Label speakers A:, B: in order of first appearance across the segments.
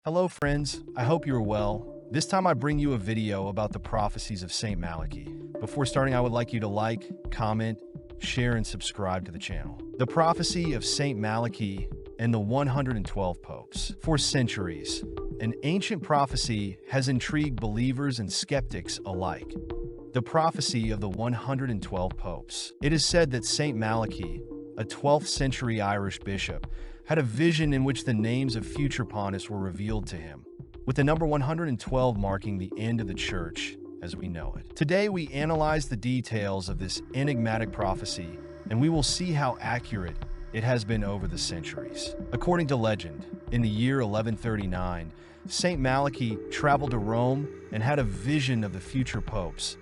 A: Hello friends, I hope you're well. This time I bring you a video about the prophecies of Saint Malachy. Before starting, I would like you to like, comment, share, and subscribe to the channel. The prophecy of Saint Malachy and the 112 popes. For centuries, an ancient prophecy has intrigued believers and skeptics alike. The prophecy of the 112 popes. It is said that Saint Malachy, a 12th century Irish bishop, had a vision in which the names of future pontiffs were revealed to him, with the number 112 marking the end of the church as we know it. Today we analyze the details of this enigmatic prophecy, and we will see how accurate it has been over the centuries. According to legend, in the year 1139, Saint Malachy traveled to Rome and had a vision of the future popes,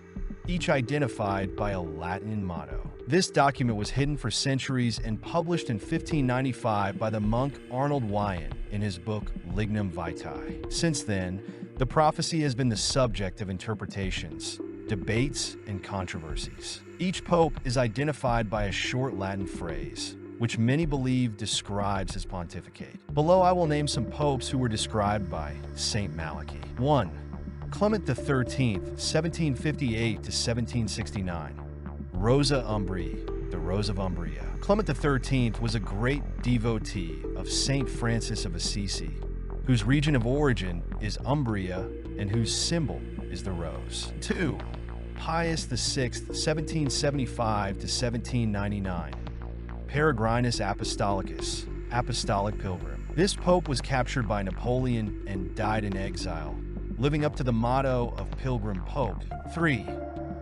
A: each identified by a Latin motto. This document was hidden for centuries and published in 1595 by the monk Arnold Wyon in his book Lignum Vitae. Since then, the prophecy has been the subject of interpretations, debates, and controversies. Each pope is identified by a short Latin phrase, which many believe describes his pontificate. Below I will name some popes who were described by Saint Malachy. 1. Clement XIII, 1758 to 1769. Rosa Umbri, the Rose of Umbria. Clement XIII was a great devotee of Saint Francis of Assisi, whose region of origin is Umbria and whose symbol is the rose. 2. Pius VI, 1775 to 1799. Peregrinus Apostolicus, Apostolic Pilgrim. This pope was captured by Napoleon and died in exile, living up to the motto of Pilgrim Pope. 3.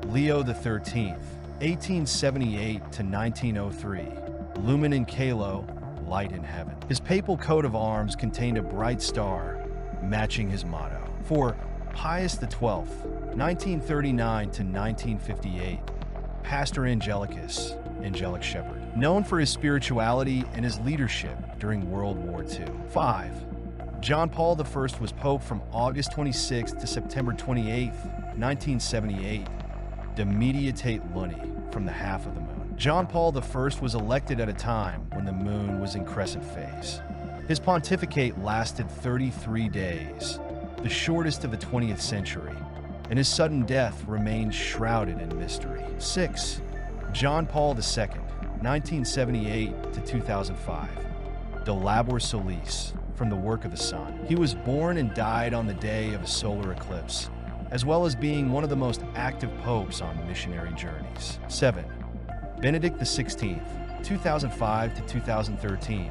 A: Leo XIII, 1878 to 1903. Lumen in Caelo, light in heaven. His papal coat of arms contained a bright star, matching his motto. 4. Pius XII, 1939 to 1958. Pastor Angelicus, angelic shepherd, known for his spirituality and his leadership during World War II. 5. John Paul I was pope from August 26 to September 28, 1978. De Mediatate Luni, from the half of the moon. John Paul I was elected at a time when the moon was in crescent phase. His pontificate lasted 33 days, the shortest of the 20th century, and his sudden death remained shrouded in mystery. 6. John Paul II, 1978 to 2005. De Labor Solis, from the work of the sun. He was born and died on the day of a solar eclipse, as well as being one of the most active popes on missionary journeys. 7. Benedict XVI, 2005 to 2013.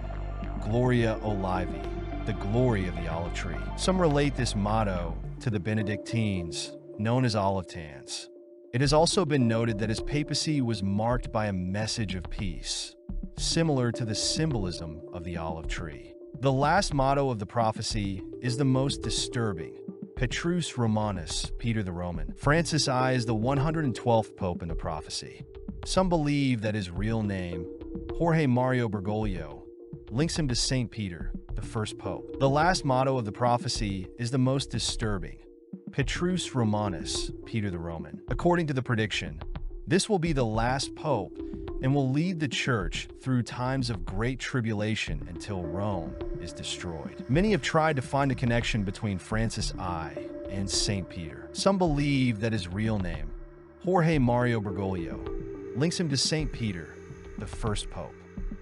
A: Gloria Olivi, the glory of the olive tree. Some relate this motto to the Benedictines, known as Olivetans. It has also been noted that his papacy was marked by a message of peace, similar to the symbolism of the olive tree. The last motto of the prophecy is the most disturbing. Petrus Romanus, Peter the Roman. Francis I is the 112th pope in the prophecy. Some believe that his real name, Jorge Mario Bergoglio, links him to Saint Peter, the first pope. The last motto of the prophecy is the most disturbing. Petrus Romanus, Peter the Roman. According to the prediction, this will be the last pope and will lead the church through times of great tribulation until Rome is destroyed. Many have tried to find a connection between Francis I and Saint Peter. Some believe that his real name, Jorge Mario Bergoglio, links him to Saint Peter, the first pope.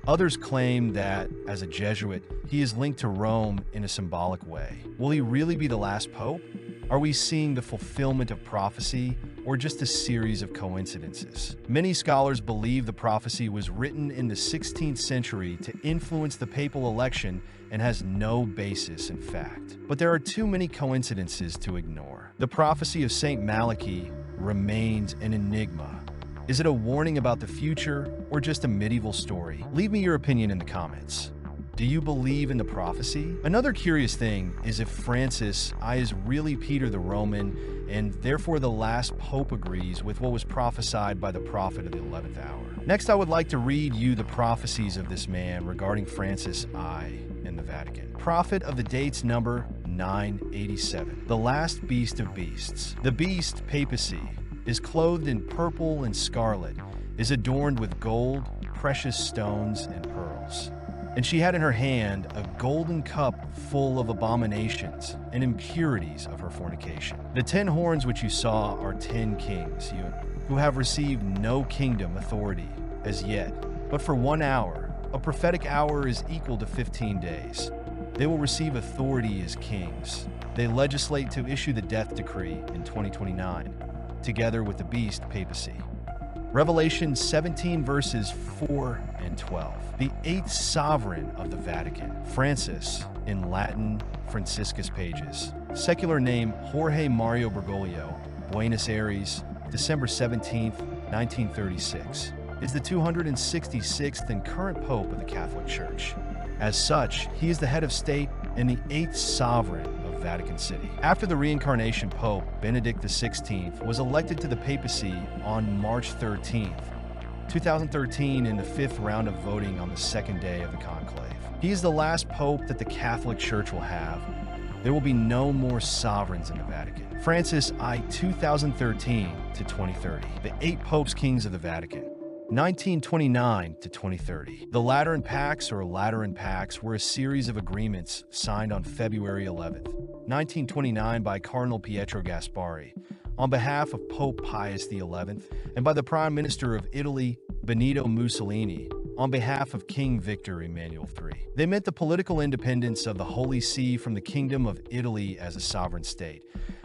A: Others claim that, as a Jesuit, he is linked to Rome in a symbolic way. Will he really be the last pope? Are we seeing the fulfillment of prophecy or just a series of coincidences? Many scholars believe the prophecy was written in the 16th century to influence the papal election and has no basis in fact. But there are too many coincidences to ignore. The prophecy of Saint Malachy remains an enigma. Is it a warning about the future or just a medieval story? Leave me your opinion in the comments. Do you believe in the prophecy? Another curious thing is if Francis I is really Peter the Roman, and therefore the last pope agrees with what was prophesied by the prophet of the 11th hour. Next, I would like to read you the prophecies of this man regarding Francis I and the Vatican. Prophet of the dates number 987. The last beast of beasts. The beast, papacy, is clothed in purple and scarlet, is adorned with gold, precious stones, and pearls. And she had in her hand a golden cup full of abominations and impurities of her fornication. The 10 horns which you saw are 10 kings, who have received no kingdom authority as yet, but for 1 hour. A prophetic hour is equal to 15 days. They will receive authority as kings. They legislate to issue the death decree in 2029, together with the beast papacy. Revelation 17 verses 4 and 12. The 8th sovereign of the Vatican, Francis, in Latin, Franciscus Pages. Secular name Jorge Mario Bergoglio, Buenos Aires, December 17, 1936. Is the 266th and current Pope of the Catholic Church. As such, he is the head of state and the 8th sovereign of Vatican City. After the reincarnation Pope, Benedict XVI was elected to the papacy on March 13, 2013 in the 5th round of voting on the 2nd day of the conclave. He is the last Pope that the Catholic Church will have. There will be no more sovereigns in the Vatican. Francis I 2013 to 2030. The 8 Popes Kings of the Vatican. 1929 to 2030. The Lateran Pacts or Lateran Pacts were a series of agreements signed on February 11th, 1929 by Cardinal Pietro Gasparri on behalf of Pope Pius XI and by the Prime Minister of Italy, Benito Mussolini, on behalf of King Victor Emmanuel III. They meant the political independence of the Holy See from the Kingdom of Italy as a sovereign state,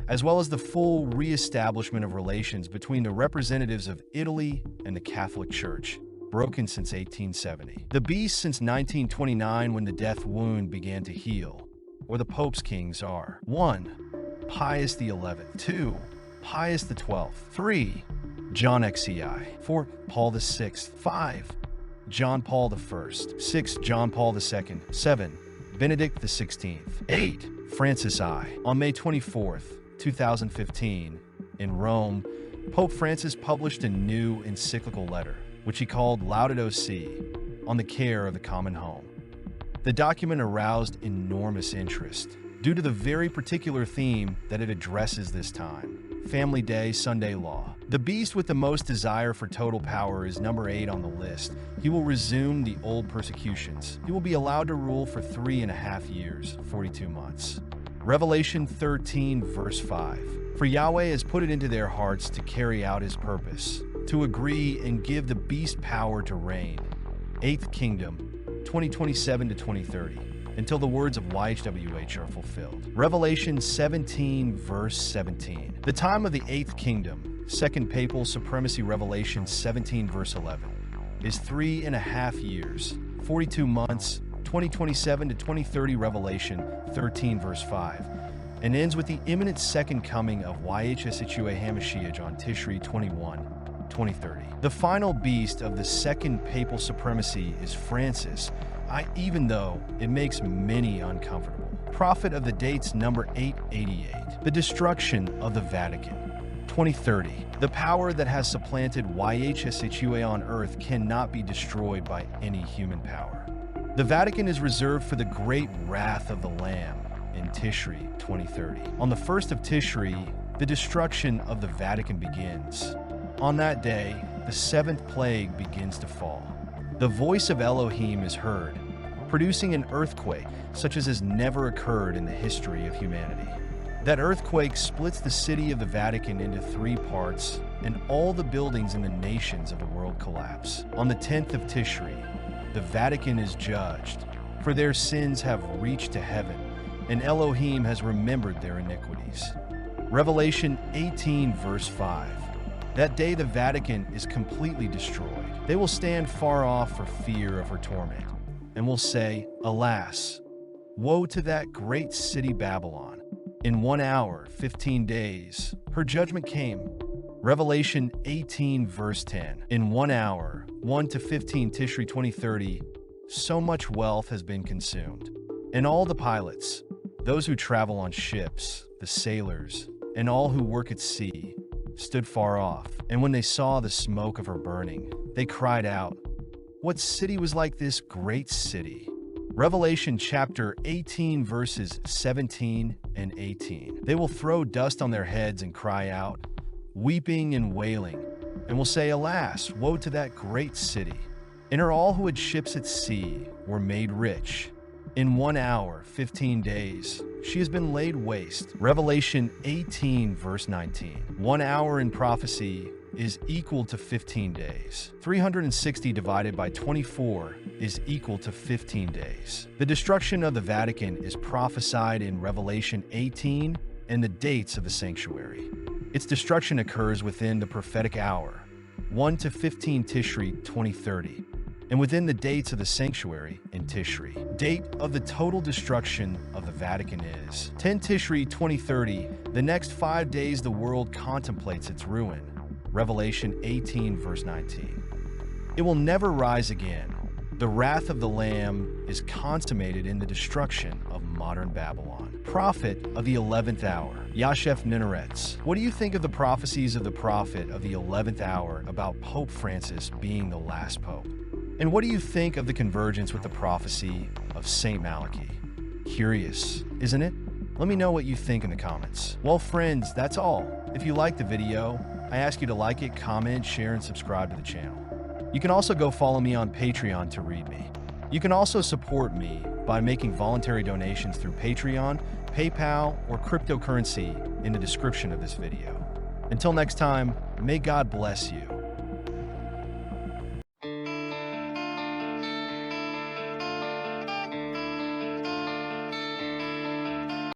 A: as well as the full re-establishment of relations between the representatives of Italy and the Catholic Church, broken since 1870. The beast since 1929 when the death wound began to heal, or the Pope's Kings are 1. Pius XI 2. Pius XII 3. John XCI 4. Paul VI 5. John Paul I 6. John Paul II 7. Benedict XVI 8. Francis I. On May 24th, 2015, in Rome, Pope Francis published a new encyclical letter, which he called Laudato Si, on the care of the common home. The document aroused enormous interest due to the very particular theme that it addresses this time: Family Day, Sunday Law. The beast with the most desire for total power is number 8 on the list. He will resume the old persecutions. He will be allowed to rule for 3.5 years, 42 months. Revelation 13, verse 5. For Yahweh has put it into their hearts to carry out his purpose, to agree and give the beast power to reign. 8th Kingdom, 2027 to 2030, until the words of YHWH are fulfilled. Revelation 17, verse 17. The time of the 8th Kingdom, 2nd Papal Supremacy, Revelation 17, verse 11, is 3.5 years, 42 months, 2027 to 2030, Revelation 13, verse 5, and ends with the imminent second coming of YHWH HaMashiach on Tishri 21, 2030. The final beast of the 2nd Papal Supremacy is Francis, even though it makes many uncomfortable. Prophet of the dates number 888. The destruction of the Vatican. 2030. The power that has supplanted YHWH on earth cannot be destroyed by any human power. The Vatican is reserved for the great wrath of the Lamb in Tishri 2030. On the 1st of Tishri, the destruction of the Vatican begins. On that day, the 7th plague begins to fall. The voice of Elohim is heard, producing an earthquake such as has never occurred in the history of humanity. That earthquake splits the city of the Vatican into 3 parts, and all the buildings in the nations of the world collapse. On the 10th of Tishri, the Vatican is judged, for their sins have reached to heaven, and Elohim has remembered their iniquities. Revelation 18, verse 5. That day the Vatican is completely destroyed. They will stand far off for fear of her torment, and will say, Alas, woe to that great city Babylon. In 1 hour, 15 days, her judgment came. Revelation 18, verse 10. In 1 hour, 1 to 15 Tishri 2030, so much wealth has been consumed. And all the pilots, those who travel on ships, the sailors, and all who work at sea, stood far off. And when they saw the smoke of her burning, they cried out, What city was like this great city? Revelation chapter 18, verses 17 and 18. They will throw dust on their heads and cry out, weeping and wailing, and will say, Alas, woe to that great city! Enter all who had ships at sea were made rich. In 1 hour, 15 days, she has been laid waste. Revelation 18, verse 19. 1 hour in prophecy is equal to 15 days. 360 divided by 24 is equal to 15 days. The destruction of the Vatican is prophesied in Revelation 18 and the dates of the sanctuary. Its destruction occurs within the prophetic hour, 1 to 15 Tishri 2030, and within the dates of the sanctuary in Tishri. Date of the total destruction of the Vatican is 10 Tishri 2030. The next 5 days the world contemplates its ruin. Revelation 18, verse 19. It will never rise again. The wrath of the Lamb is consummated in the destruction of modern Babylon. Prophet of the 11th hour, Yashef Minaretz. What do you think of the prophecies of the prophet of the 11th hour about Pope Francis being the last pope? And what do you think of the convergence with the prophecy of Saint Malachy? Curious, isn't it? Let me know what you think in the comments. Well, friends, that's all. If you liked the video, I ask you to like it, comment, share, and subscribe to the channel. You can also go follow me on Patreon to read me. You can also support me by making voluntary donations through Patreon, PayPal, or cryptocurrency in the description of this video. Until next time, may God bless you.